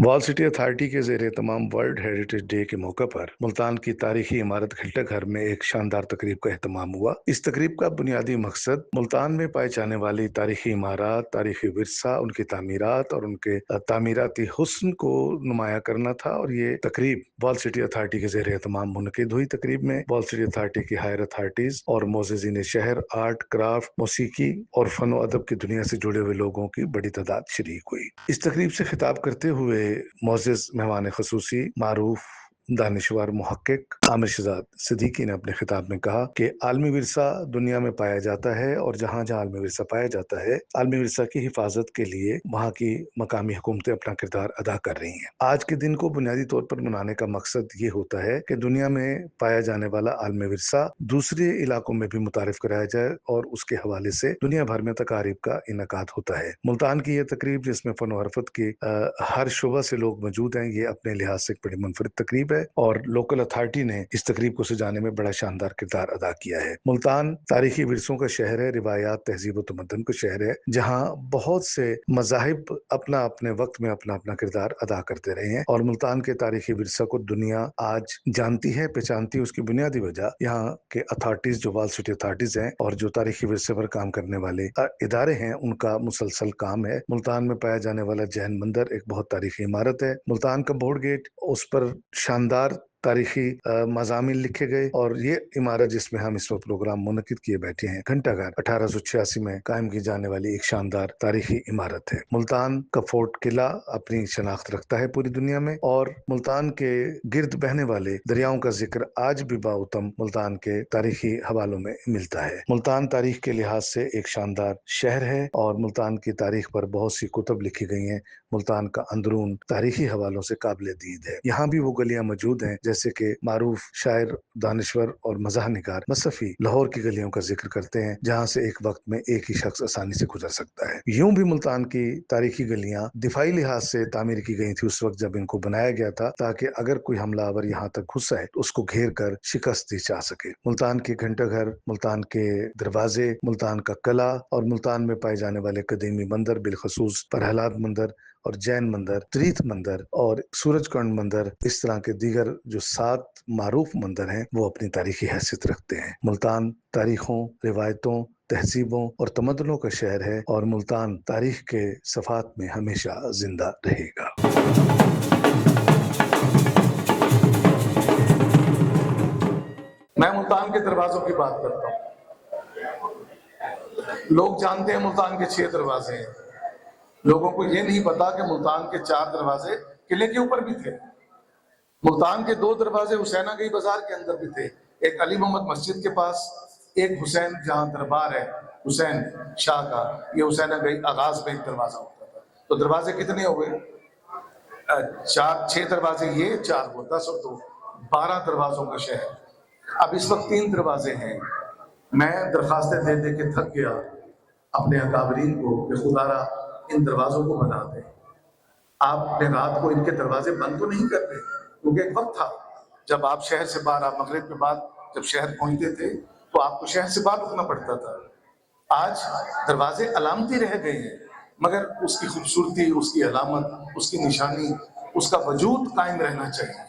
Wall city authority के ज़ेर तमाम वर्ल्ड हेरिटेज डे के मौके पर मुल्तान की तारीखी इमारत घंटा घर में एक शानदार तकरीब का एहतमाम हुआ। इस तकरीब का बुनियादी मकसद मुल्तान में पाई जाने वाली तारीखी इमारत, तारीखी विरसा, उनकी तामीरात और उनके तामीराती हुस्न को नुमाया करना था। और ये तकरीब वॉल सिटी अथॉरिटी के ज़ेर एहतमाम मुनक़िद हुई। तकरीब में वॉल सिटी अथॉरिटी की हायर अथॉरिटीज और मोअज़्ज़िज़ीन शहर, आर्ट, क्राफ्ट, मौसीकी और फन व अदब की दुनिया से जुड़े हुए लोगों की बड़ी तादाद शरीक हुई। इस तकरीब से खिताब करते हुए मोअज़्ज़िज़ मेहमान ख़ुसूसी मारूफ दानिशवर मुहक्किक आमिर शहजाद सिद्दीकी ने अपने खिताब में कहा कि आलमी विरसा दुनिया में पाया जाता है और जहाँ जहाँ आलमी विरसा पाया जाता है, आलमी विरसा की हिफाजत के लिए वहाँ की मकामी हुकूमतें अपना किरदार अदा कर रही हैं। आज के दिन को बुनियादी तौर पर मनाने का मकसद ये होता है कि दुनिया में पाया जाने वाला आलमी विरसा दूसरे इलाकों में भी मुतारिफ कराया जाए और उसके हवाले से दुनिया भर में तकारीब का इनकाद होता है। मुल्तान की यह तकरीब, जिसमें फन व हरफत की हर शुबा से लोग मौजूद हैं, ये अपने लिहाज से एक बड़ी मुनफरिद तकरीब है और लोकल अथॉरिटी ने इस तकरीब को सजाने में बड़ा शानदार किरदार अदा किया है। मुल्तान तारीखी विरसों का शहर है, रिवायात, तहजीब व तमद्दुन का शहर है, जहाँ बहुत से मज़ाहिब अपना अपने वक्त में अपना अपना किरदार अदा करते रहे हैं और मुल्तान के तारीखी विरसा को दुनिया आज जानती है, पहचानती है। उसकी बुनियादी वजह यहाँ के अथॉरिटीज, जो वॉल सिटी अथॉरिटीज हैं और जो तारीखी विरसे पर काम करने वाले इदारे हैं, उनका मुसलसल काम है। मुल्तान में पाया जाने वाला जैन मंदिर एक बहुत तारीखी इमारत है। मुल्तान का बोर्ड गेट, उस पर शानदार तारीखी मज़ामिन लिखे गए और ये इमारत जिसमें हम इस वक्त प्रोग्राम मुनक़िद किए बैठे हैं, घंटा घर 1886 में कायम की जाने वाली एक शानदार तारीखी इमारत है। मुल्तान का फोर्ट किला अपनी शनाख्त रखता है पूरी दुनिया में और मुल्तान के गिर्द बहने वाले दरियाओं का जिक्र आज भी बाउतम मुल्तान के तारीखी हवालों में मिलता है। मुल्तान तारीख के लिहाज से एक शानदार शहर है और मुल्तान की तारीख पर बहुत सी कुतब लिखी गई हैं। मुल्तान का अंदरून तारीखी हवालों से काबिल दीद है। यहाँ भी वो गलियां मौजूद हैं जैसे कि मारूफ शायर, दानिश्वर और मज़ाह निगार मसफ़ी लाहौर की गलियों का जिक्र करते हैं, जहाँ से एक वक्त में एक ही शख्स आसानी से गुजर सकता है। यूं भी मुल्तान की तारीखी गलियां दिफाई लिहाज से तामीर की गई थी उस वक्त जब इनको बनाया गया था, ताकि अगर कोई हमलावर यहाँ तक घुस आए तो उसको घेर कर शिकस्त दी जा सके। मुल्तान के घंटा घर, मुल्तान के दरवाजे, मुल्तान का किला और मुल्तान में पाए जाने वाले कदीमी मंदिर, बिलखसूस प्रहलाद मंदिर और जैन मंदिर, तीर्थ मंदिर और सूरजकुंड मंदिर, इस तरह के दीगर जो 7 मारूफ मंदिर हैं, वो अपनी तारीखी हैसियत रखते हैं। मुल्तान तारीखों, रिवायतों, तहजीबों और तमद्दुनों का शहर है और मुल्तान तारीख के सफ़ात में हमेशा जिंदा रहेगा। मैं मुल्तान के दरवाजों की बात करता हूँ। लोग जानते हैं मुल्तान के 6 दरवाजे हैं। लोगों को ये नहीं पता कि मुल्तान के 4 दरवाजे किले के ऊपर भी थे। मुल्तान के 2 दरवाजे हुसैना गई बाजार के अंदर भी थे, एक अली मोहम्मद मस्जिद के पास, एक हुसैन जहाँ दरबार है हुसैन शाह का, ये हुसैना गई आगाज में एक दरवाजा होता था। तो दरवाजे कितने हो गए? 6 दरवाजे ये, 4 वो, 10 और 2 12 दरवाजों का शहर। अब इस वक्त 3 दरवाजे हैं। मैं दरखास्तें दे दे के थक गया अपने अकाबरीन को कि खुदारा इन दरवाजों को बना दें। आपने रात को इनके दरवाजे बंद तो नहीं करते, क्योंकि एक वक्त था जब आप शहर से बाहर, आप मगरिब के बाद जब शहर पहुंचते थे तो आपको शहर से बाहर रुकना पड़ता था। आज दरवाजे अलामती रह गए हैं, मगर उसकी खूबसूरती, उसकी अलामत, उसकी निशानी, उसका वजूद कायम रहना चाहिए।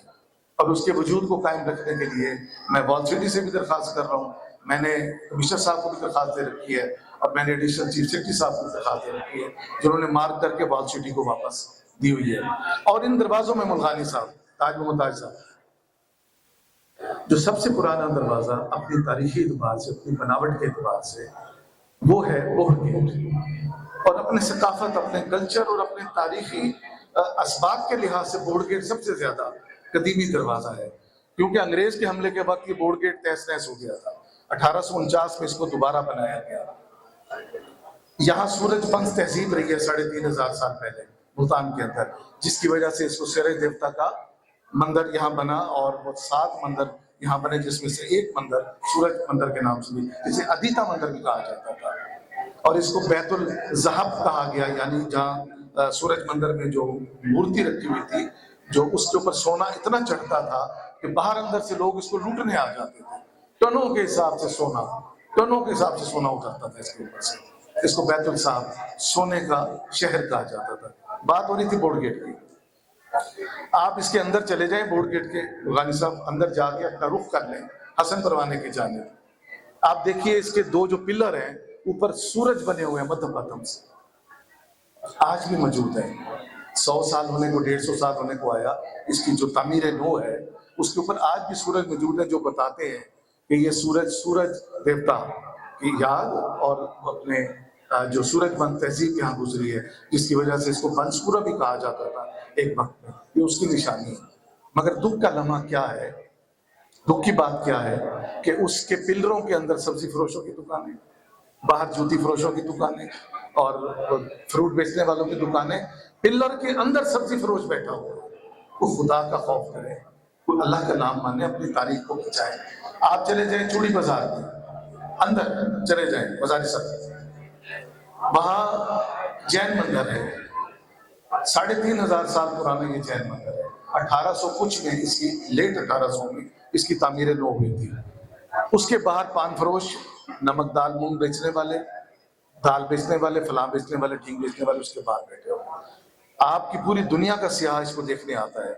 और उसके वजूद को कायम रखने के लिए मैं वॉल सिटी से भी दरख्वास्त कर रहा हूँ, मैंने कमिश्नर साहब को भी दरख्वास्त दे रखी है और मैंने एडिशनल चीफ सेक्रेटरी साहब को दरख्वास्त दे रखी है, जिन्होंने मार्क करके वॉल सिटी को वापस दी हुई है। और इन दरवाजों में मुल्तानी साहब, ताज मुमताज साहब, जो सबसे पुराना दरवाजा अपनी तारीखी एतबार से, अपनी बनावट के एतबार से, वो है बोर्ड गेट। और अपने सकाफत, अपने कल्चर और अपने तारीखी असबाब के लिहाज से बोर्ड गेट सबसे ज्यादा कदीमी दरवाजा है, क्योंकि अंग्रेज के हमले के वक्त ये बोर्ड गेट तहस नहस हो गया था। 1849 में इसको दोबारा बनाया गया। यहाँ सूरजपंथ तहजीब रही है 3500 साल पहले मुल्तान के अंदर, जिसकी वजह से इसको शेर देवता का मंदिर यहाँ बना और वो 7 मंदिर यहाँ बने, जिसमें से एक मंदिर सूरज मंदिर के नाम से भी, जिसे अदीता मंदिर भी कहा जाता था। और इसको बैतुल ज़हब कहा गया, यानी जहाँ सूरज मंदिर में जो मूर्ति रखी हुई थी, जो उसके ऊपर सोना इतना चढ़ता था कि बाहर अंदर से लोग इसको लूटने आ जाते थे। टनों के हिसाब से सोना, टनों के हिसाब से सोना उतरता था इसके ऊपर से। इसको बैतुल साहब, सोने का शहर कहा जाता था। बात हो रही थी बोर्ड गेट की। آپ اس کے اندر چلے جائیں بورڈ گیٹ کے، غانی صاحب اندر جا کے اپنا رخ کر لیں حسن پروانے کی جانب۔ آپ دیکھیے اس کے دو جو پلر ہیں اوپر سورج بنے ہوئے ہیں مدھم پتم سے، آج بھی موجود ہے۔ 100 سال ہونے کو، 150 سال ہونے کو آیا، اس کی جو تعمیر نو ہے اس کے اوپر آج بھی سورج موجود ہے، جو بتاتے ہیں کہ یہ سورج دیوتا کی یاد اور اپنے جو سورج بند تہذیب یہاں گزری ہے، جس کی وجہ سے اس کو بنسورہ بھی کہا جاتا تھا ایک وقت میں، یہ اس کی نشانی ہے۔ مگر دکھ کا لمحہ کیا ہے، دکھ کی بات کیا ہے کہ اس کے پلروں کے اندر سبزی فروشوں کی دکانیں، باہر جوتی فروشوں کی دکانیں اور فروٹ بیچنے والوں کی دکانیں، پلر کے اندر سبزی فروش بیٹھا ہوا ہے۔ وہ خدا کا خوف کرے، وہ اللہ کا نام مانے، اپنی تاریخ کو بچائے۔ آپ چلے جائیں چوڑی بازار میں، اندر چلے جائیں بازار سب، وہاں جین مندر ہے، 3500 سال پرانا یہ جین مندر ہے۔ 1800 کچھ میں اس کی، لیٹ 1800 میں اس کی تعمیر نو ہوئی تھی۔ اس کے باہر پان فروش، نمک دال مونگ بیچنے والے، دال بیچنے والے، فلاں بیچنے والے، ٹھیک بیچنے والے اس کے باہر بیٹھے ہو۔ آپ کی پوری دنیا کا سیاح اس کو دیکھنے آتا ہے۔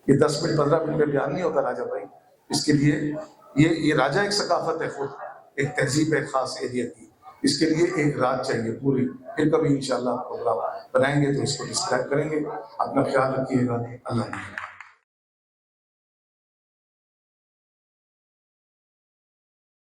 یہ 10 منٹ 15 منٹ میں بیان نہیں ہوتا راجہ بھائی، اس کے لیے یہ راجہ ایک ثقافت ہے، خود ایک تہذیب ہے خاص ایریا کی، اس کے لیے ایک رات چاہیے پوری۔ پھر کبھی انشاءاللہ پروگرام بنائیں گے تو اس کو ڈسکرائب کریں گے۔ اپنا خیال رکھیے گا، اللہ حافظ۔